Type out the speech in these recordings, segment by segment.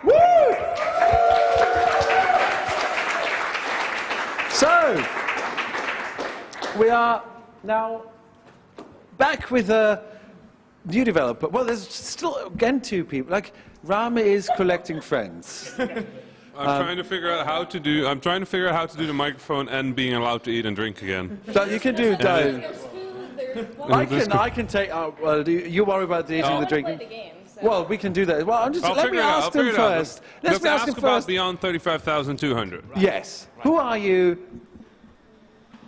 Woo! So, we are now back with a new developer. Well, there's still, again, two people. Like, Rama is collecting friends. I'm trying to figure out how to do. I'm trying to figure out how to do the microphone and being allowed to eat and drink again. So you can do that. I can take. Well, you worry about the eating and the drinking. Well, we can do that. Well, let me ask them first. Let's ask them about Beyond 35,200. Yes. Who are you?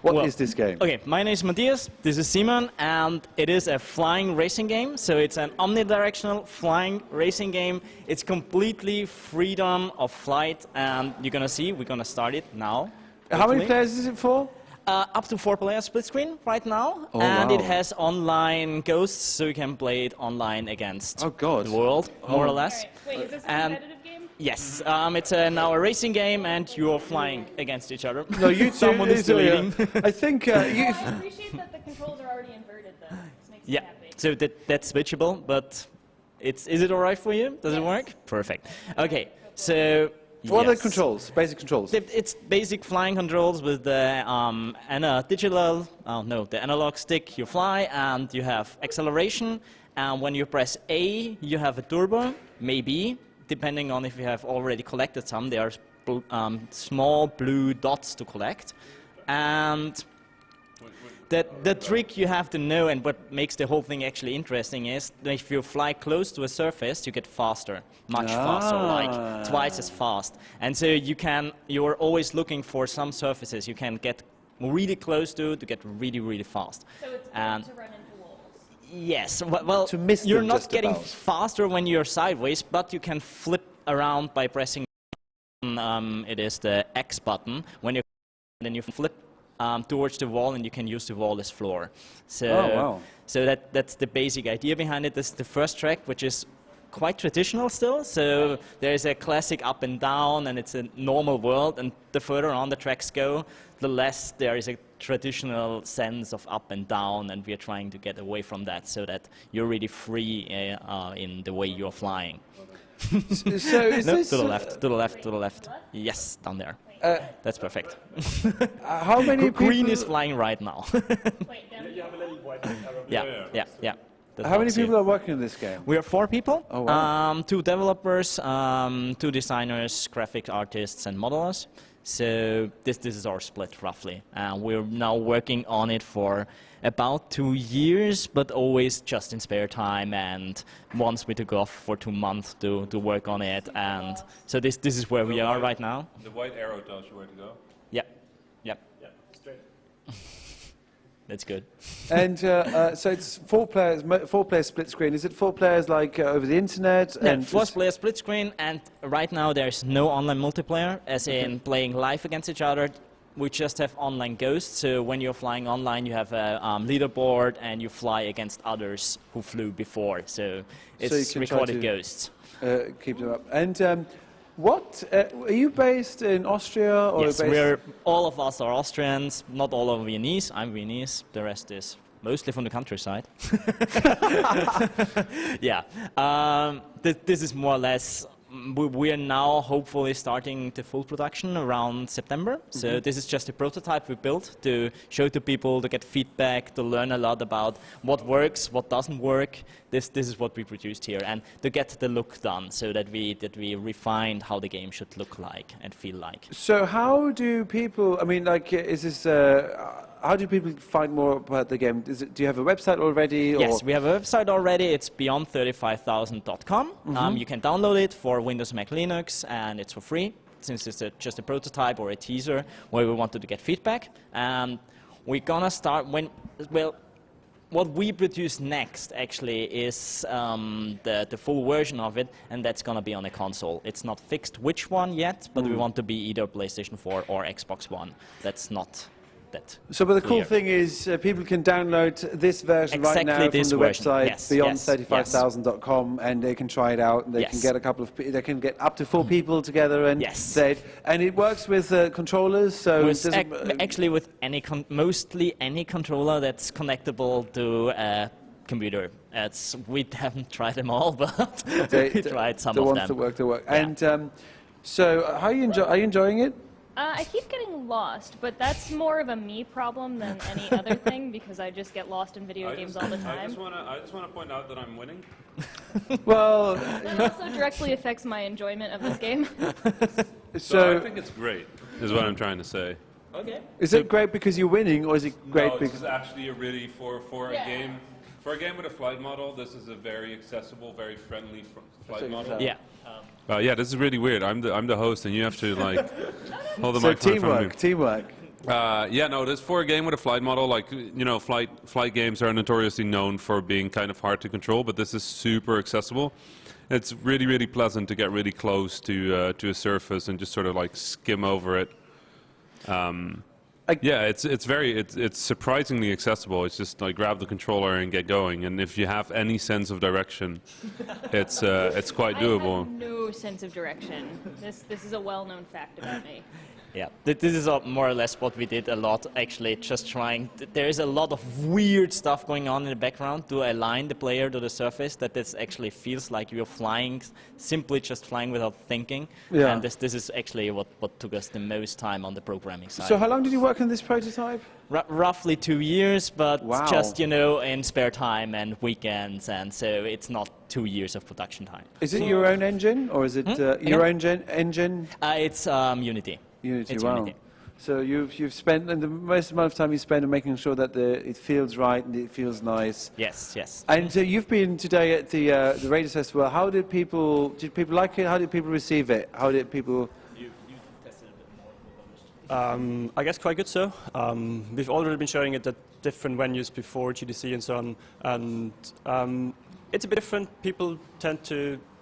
What is this game? Okay, my name is Matthias, this is Simon, and it is a flying racing game. So it's an omnidirectional flying racing game. It's completely freedom of flight, and you're gonna see, we're gonna start it now. How many players is it for? Up to 4 players split screen right now, oh, and wow. it has online ghosts, so you can play it online against the world, more or less. Right. Wait, is this a competitive game? Yes, it's now a racing game, and you're flying against each other. No, you two. Someone is leading. I think you. I appreciate that the controls are already inverted, though. This makes me happy. So that's switchable, but is it all right for you? Does it work? Perfect. Okay, so. What are the controls? Basic controls? It's basic flying controls with the the analog stick you fly, and you have acceleration, and when you press A, you have a turbo, maybe, depending on if you have already collected some. There are small blue dots to collect, and the trick you have to know, and what makes the whole thing actually interesting, is that if you fly close to a surface, you get faster, much faster, like twice as fast. And so you're always looking for some surfaces you can get really close to get really, really fast. So it's good to run into walls. Yes, well, to miss you're not getting faster when you're sideways, but you can flip around by pressing it is the X button. When then you flip towards the wall, and you can use the wall as floor. So, so that's the basic idea behind it. This is the first track, which is quite traditional still. So there's a classic up and down, and it's a normal world. And the further on the tracks go, the less there is a traditional sense of up and down. And we are trying to get away from that, so that you're really free in the way you're flying. So is this to the left, to the left, to the left. Yes, down there. That's perfect. How many people? Green is flying right now. Wait, down You have a little white arrow. Yeah. How many people are working on this game? We are 4 people. Oh, wow. 2 developers, 2 designers, graphic artists, and modelers. So this is our split, roughly. We're now working on it for about 2 years, but always just in spare time. And once we took off for 2 months to work on it. And so this is where we are right now. The white arrow tells you where to go. Yep. Yeah, straight. That's good. And so it's 4 players, 4 player split screen. Is it 4 players like over the internet? No, 4 player split screen, and right now there's no online multiplayer, as in playing live against each other. We just have online ghosts, so when you're flying online you have a leaderboard and you fly against others who flew before, so it's recorded ghosts. Keep them up. And are you based in Austria? Or yes, all of us are Austrians, not all are Viennese. I'm Viennese, the rest is mostly from the countryside. Yeah, this is more or less. We are now hopefully starting the full production around September. So this is just a prototype we built to show to people, to get feedback, to learn a lot about what works, what doesn't work. This is what we produced here, and to get the look done, so that we refined how the game should look like and feel like. So how do people? I mean, like, is this? How do people find more about the game? Do you have a website already? Or? Yes, we have a website already. It's beyond35000.com. You can download it for Windows, Mac, Linux, and it's for free, since it's just a prototype or a teaser where we wanted to get feedback. And we're gonna start what we produce next actually is the full version of it, and that's gonna be on a console. It's not fixed which one yet, but we want to be either PlayStation 4 or Xbox One. That's not. So, but the cool thing is people can download this version right now from the website beyond35000.com, and they can try it out, and they can get they can get up to 4 people together and play it. And it works with controllers. So actually with mostly any controller that's connectable to a computer. We haven't tried them all, but we tried some of them. The ones that work, they work. Yeah. And so, are you enjoying it? I keep getting lost, but that's more of a me problem than any other thing because I just get lost in video games all the time. I just want to point out that I'm winning. Well, that also directly affects my enjoyment of this game. So I think it's great, is what I'm trying to say. Okay. Is it great because you're winning, or is it great because... because... No, it's actually a really, for a game... For a game with a flight model, this is a very accessible, very friendly flight model. Yeah. Yeah, this is really weird. I'm the host, and you have to like hold the so microphone from me. Teamwork. Yeah, no, this for a game with a flight model, like flight games are notoriously known for being kind of hard to control, but this is super accessible. It's really, really pleasant to get really close to a surface and just sort of like skim over it. Yeah, it's surprisingly accessible. It's just like grab the controller and get going. And if you have any sense of direction, it's quite doable. I have no sense of direction. This is a well-known fact about me. Yeah, this is more or less what we did a lot, actually, just trying. There is a lot of weird stuff going on in the background to align the player to the surface, that this actually feels like you're flying, simply just flying without thinking. Yeah. And this is actually what took us the most time on the programming side. So how long did you work on this prototype? Roughly 2 years, but just, in spare time and weekends, and so it's not 2 years of production time. Is it your own engine, or is it your own engine? It's Unity. Unity, it's wow. Unity. So you've spent, and the most amount of time you spend on making sure that it feels right and it feels nice. Yes, yes. And you've been today at the Radio Festival. How did people like it? How did people receive it? How did people? You tested a bit more. I guess quite good. So we've already been showing it at different venues before GDC and so on, and it's a bit different.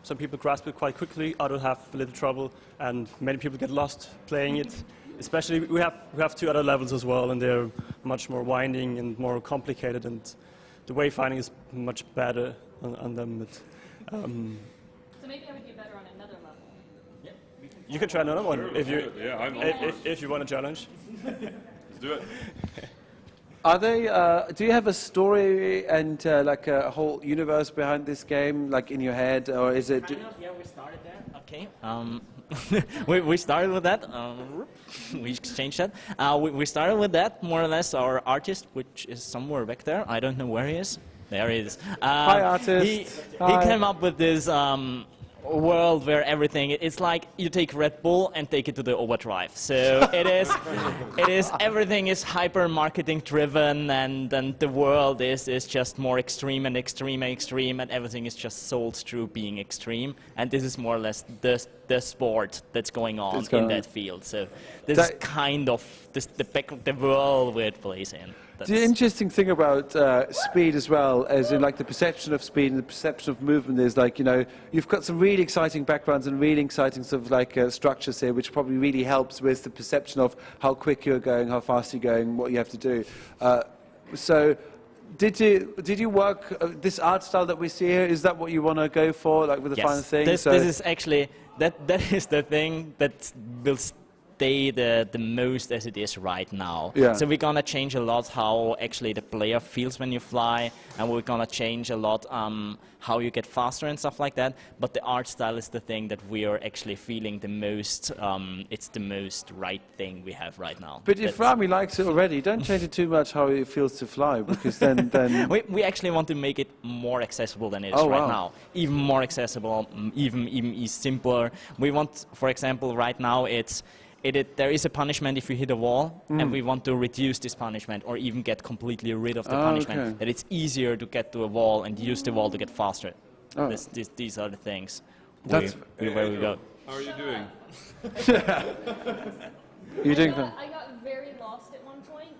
Some people grasp it quite quickly, others have a little trouble, and many people get lost playing it. Especially, we have 2 other levels as well, and they're much more winding and more complicated, and the wayfinding is much better on them. But, so maybe I would do better on another level. Yeah, you can try another one if you if you want a challenge. Let's do it. Are they? Do you have a story and like a whole universe behind this game, like in your head, or is it? Yeah, we started there. Okay. We started with that. We exchanged that. We started with that, more or less. Our artist, which is somewhere back there. I don't know where he is. There he is. Hi, artist. He came up with this world where it's like you take Red Bull and take it to the overdrive. So everything is hyper marketing driven, and then the world is just more extreme and extreme and extreme, and everything is just sold through being extreme. And this is more or less the sport that's going on in that field. So this is kind of the world where it plays in. The interesting thing about speed as well, as in like the perception of speed and the perception of movement, is like, you've got some really exciting backgrounds and really exciting sort of like structures here, which probably really helps with the perception of how quick you're going, how fast you're going, what you have to do. So did you work this art style that we see here? Is that what you want to go for, like with the final thing? This is actually that is the thing that will stay the most as it is right now. Yeah. So we're gonna change a lot how actually the player feels when you fly, and we're gonna change a lot how you get faster and stuff like that. But the art style is the thing that we are actually feeling the most. It's the most right thing we have right now. But if Rami likes it already, don't change it too much how it feels to fly, because then we actually want to make it more accessible than it is right now. Even more accessible, even simpler. We want, for example, right now there is a punishment if you hit a wall, and we want to reduce this punishment, or even get completely rid of the punishment. Okay. That it's easier to get to a wall and use the wall to get faster. These are the things where we go. How are you doing? I got very lost at one point,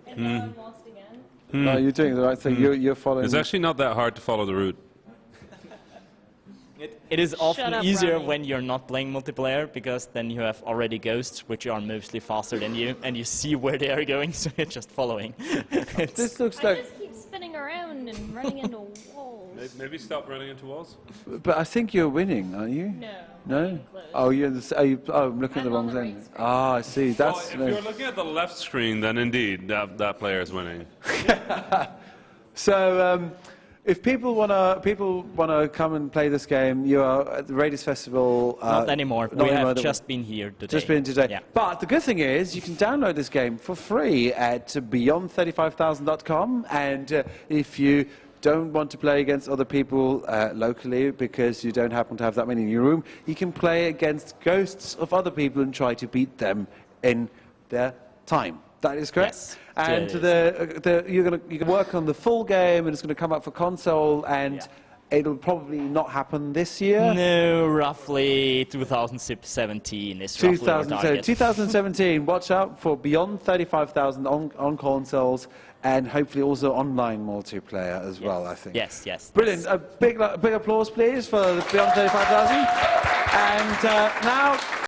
and now I'm lost again. No, you're doing the right thing. You're following. It's actually not that hard to follow the route. It is often easier when you're not playing multiplayer, because then you have already ghosts, which are mostly faster than you, and you see where they are going, so you're just following. This looks like... I just keep spinning around and running into walls. Maybe stop running into walls? But I think you're winning, aren't you? No. No? Oh, I'm looking at the wrong thing. I see. That's... Well, if you're looking at the left screen, then indeed, that player is winning. So... If people wanna come and play this game, you are at the Radius Festival. Not anymore. We have just been here today. Just been today. Yeah. But the good thing is, you can download this game for free at beyond35000.com. And if you don't want to play against other people locally because you don't happen to have that many in your room, you can play against ghosts of other people and try to beat them in their time. That is correct. Yes, and you can work on the full game, and it's going to come out for console, and it'll probably not happen this year. No, roughly 2017 is roughly our target. 2017. Watch out for Beyond 35,000 on consoles, and hopefully also online multiplayer as well. I think. Yes, yes. Brilliant. A big applause, please, for Beyond 35,000. And now.